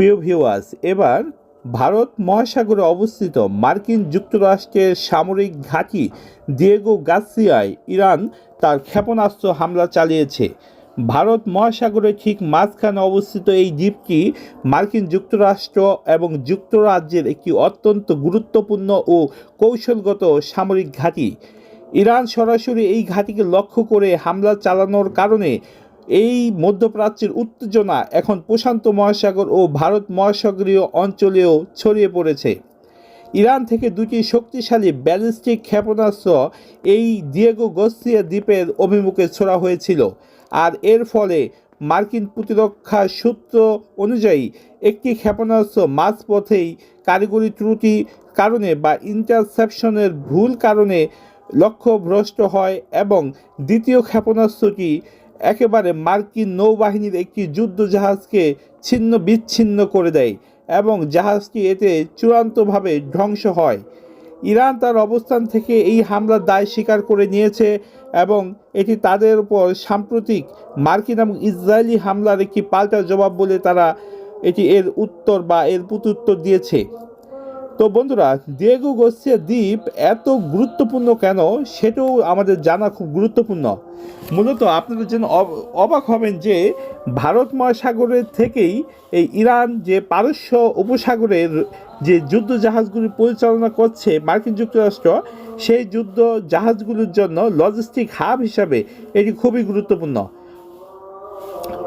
প্রিয় ভিউয়ার্স, এবার ভারত মহাসাগরে অবস্থিত মার্কিন যুক্তরাষ্ট্রের সামরিক ঘাঁটি দিয়েগো গার্সিয়ায় ইরান তার ক্ষেপণাস্ত্র হামলা চালিয়েছে। ভারত মহাসাগরের ঠিক মাঝখানে অবস্থিত এই দ্বীপটি মার্কিন যুক্তরাষ্ট্র এবং যুক্তরাজ্যের একটি অত্যন্ত গুরুত্বপূর্ণ ও কৌশলগত সামরিক ঘাঁটি। ইরান সরাসরি এই ঘাঁটিকে লক্ষ্য করে হামলা চালানোর কারণে এই মধ্যপ্রাচ্যের উত্তেজনা এখন প্রশান্ত মহাসাগর ও ভারত মহাসাগরীয় অঞ্চলেও ছড়িয়ে পড়েছে। ইরান থেকে দুটি শক্তিশালী ব্যালিস্টিক ক্ষেপণাস্ত্র এই দিয়েগো গার্সিয়া দ্বীপের অভিমুখে ছোড়া হয়েছিল, আর এর ফলে মার্কিন প্রতিরক্ষা সূত্র অনুযায়ী একটি ক্ষেপণাস্ত্র মাঝপথেই কারিগরি ত্রুটি কারণে বা ইন্টারসেপশনের ভুল কারণে লক্ষ্যভ্রষ্ট হয় এবং দ্বিতীয় ক্ষেপণাস্ত্রটি একেবারে মার্কিন নৌবাহিনীর একটি যুদ্ধজাহাজকে ছিন্ন বিচ্ছিন্ন করে দেয় এবং জাহাজটি এতে চূড়ান্তভাবে ধ্বংস হয়। ইরান তার অবস্থান থেকে এই হামলার দায় স্বীকার করে নিয়েছে এবং এটি তাদের উপর সাম্প্রতিক মার্কিন এবং ইসরায়েলি হামলার একটি পাল্টা জবাব বলে তারা এটি এর উত্তর বা এর প্রত্যুত্তর দিয়েছে। তো বন্ধুরা, দিয়েগো গার্সিয়া দ্বীপ এত গুরুত্বপূর্ণ কেন সেটাও আমাদের জানা খুব গুরুত্বপূর্ণ। মূলত আপনারা যেন অবাক হবেন যে ভারত মহাসাগরের থেকেই এই ইরান যে পারস্য উপসাগরের যে যুদ্ধ জাহাজগুলি পরিচালনা করছে মার্কিন যুক্তরাষ্ট্র, সেই যুদ্ধ জাহাজগুলোর জন্য লজিস্টিক হাব হিসাবে এটি খুবই গুরুত্বপূর্ণ।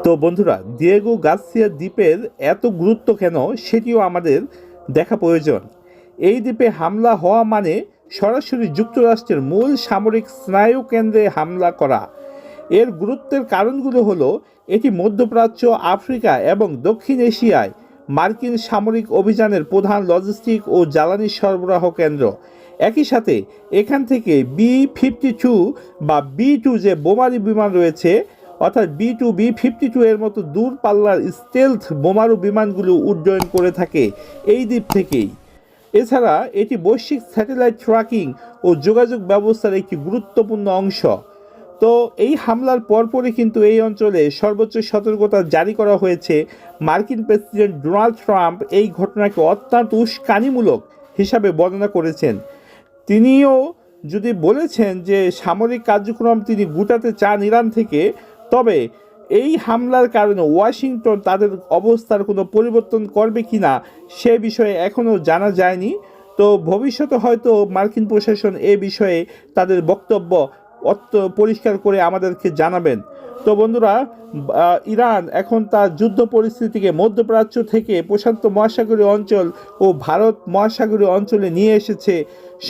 তো বন্ধুরা, দিয়েগো গার্সিয়া দ্বীপের এত গুরুত্ব কেন সেটিও আমাদের দেখা প্রয়োজন। এই দ্বীপে হামলা হওয়া মানে সরাসরি যুক্তরাষ্ট্রের মূল সামরিক স্নায়ু কেন্দ্রে হামলা করা। এর গুরুত্বের কারণগুলো হলো এটি মধ্যপ্রাচ্য, আফ্রিকা এবং দক্ষিণ এশিয়ায় মার্কিন সামরিক অভিযানের প্রধান লজিস্টিক ও জ্বালানি সরবরাহ কেন্দ্র। একই সাথে এখান থেকে B-52 বা B-2 যে বোমারু বিমান রয়েছে, অর্থাৎ B-2, B-52 এর মতো দূরপাল্লার স্টেলথ বোমারু বিমানগুলো উড্ডয়ন করে থাকে এই দ্বীপ থেকেই। এছাড়া এটি বৈশ্বিক স্যাটেলাইট ট্র্যাকিং ও যোগাযোগ ব্যবস্থার একটি গুরুত্বপূর্ণ অংশ। তো এই হামলার পরপরই কিন্তু এই অঞ্চলে সর্বোচ্চ সতর্কতা জারি করা হয়েছে। মার্কিন প্রেসিডেন্ট ডোনাল্ড ট্রাম্প এই ঘটনাকে অত্যন্ত উস্কানিমূলক হিসাবে বর্ণনা করেছেন। তিনিও যদি বলেছেন যে সামরিক কার্যক্রম তিনি গুটাতে চান ইরান থেকে, তবে এই হামলার কারণে ওয়াশিংটন তাদের অবস্থার কোনো পরিবর্তন করবে কি না সে বিষয়ে এখনও জানা যায়নি। তো ভবিষ্যতে হয়তো মার্কিন প্রশাসন এ বিষয়ে তাদের বক্তব্য পরিষ্কার করে আমাদেরকে জানাবেন। তো বন্ধুরা, ইরান এখন তার যুদ্ধ পরিস্থিতিকে মধ্যপ্রাচ্য থেকে প্রশান্ত মহাসাগরীয় অঞ্চল ও ভারত মহাসাগরীয় অঞ্চলে নিয়ে এসেছে।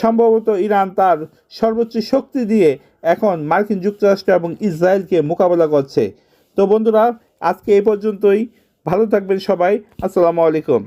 সম্ভবত ইরান তার সর্বোচ্চ শক্তি দিয়ে এখন মার্কিন যুক্তরাষ্ট্র এবং ইসরায়েলকে মোকাবেলা করছে। তো বন্ধুরা, আজকে এই পর্যন্তই। ভালো থাকবেন সবাই। আসসালামু আলাইকুম।